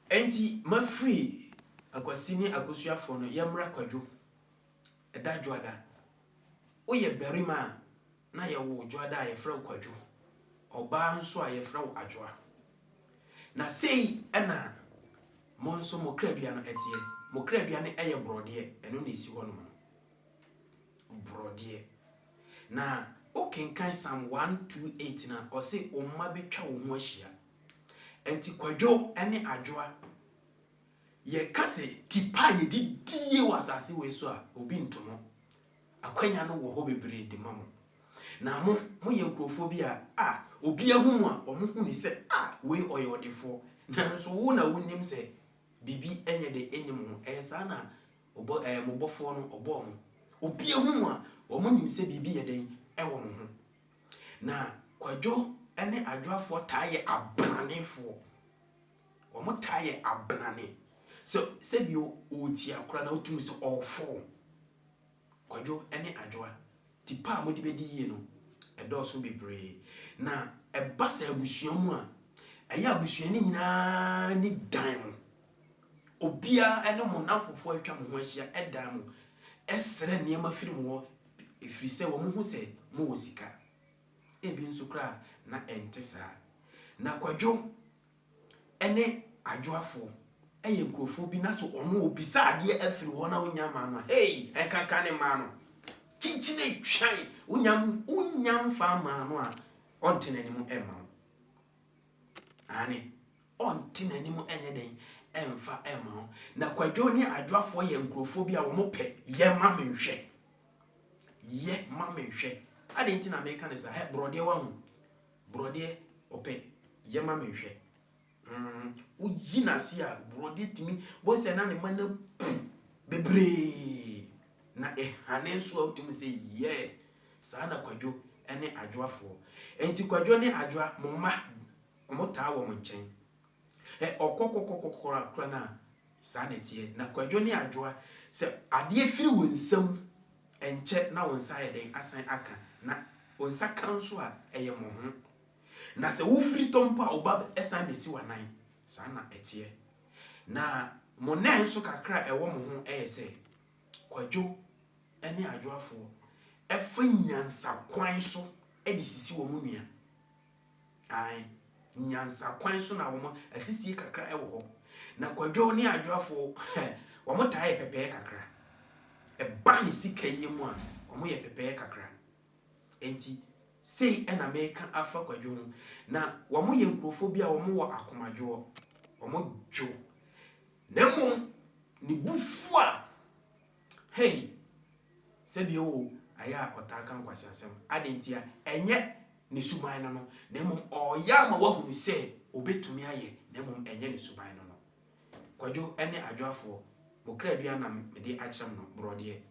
Enti ma free akwasini akosuafo no yemra kwadwo eda dwoada oye berima na ye wo dwoada a ye fra kwadwo oba nso a ye fra adwoa na sei ena monso mokradua no etie mokradua ne eye brode eno na esi ho no brode na okenkan Psalm 128 na ose omma betwa wo ho ahia enti kwadwo ene adwoa ye kase tipa ye didie wasase we so a obi ntomo akwanya no wo ho bebre de mamo na mo ye nkrofo bi a obi ahum a omo hu ni se we oyodefo nanso wo na wonim se bibi enye de enim ho esa na obo mobofo no obo mo obi ahum a omo nim se bibi ye den ewo mo ho na kwadwo ene adwoafo taaye abranefo omo taaye abrane so sebio oti akora na otum so all kwadwo ene adwoa tipa mo de bedi yie no edoso bebre na ebasa abusuamu a eya abusuani nyina ni dan mo obia ene mo nafofo atwa mo ho ahia edan mo esere niam afiri mo efiri se wo mo hu se mo wo sika ebi nso kra na entesa na kwadwo ene adwoafo eye nkrofo bi na so ono obisa ade afiri ho na wonya ma no hey ekaka ne ma no chinchine twan unyam fa ma no a ontenanimu ema ani ontenanimu enye den emfa ema na kwadwo ne adwoafo ye nkrofo bi a wo mo pe ye ma menhwe ade nti na meka ne sa he brode wa hu brode ope ye ma menhwe ujinasi a brode timi bo se na ne mana bebre na ehane nso a utimi say yes sana kwadwo ene adwoafo enti kwadwo ne adwoa momma omotaa wo mo nchen okokokokora na sana tie na kwadwo ne adwoa se ade afiri wonsam enche na wonsa ye den asan aka na wonsa kanso a eye mo ho na se wo firi tompa oba esan besi wanan sana etie na mo na nso kakra ewo mo ho se kwadwo ene adwoafo efa nyansa kwan so edi sisi wo munua nyansa kwan so na wo mo asisi kakra ewo ho na kwadwo ne adwoafo wo mo tae pepe kakra ba ni sika yemu a wo mo ye pepe kakra enti sei ena meka afa kwadwo na wo mo ye nkrofo bi a wo mo wo akomadwo wo mo dwo nemo ni bufu a hey sebio aya otaka nkwasi asem adentia enye ne suban no nemo oya ma wahunu se obetumi aye nemo enye ne suban no kwadwo ene adwoafo mokradua na mede akyerem no brode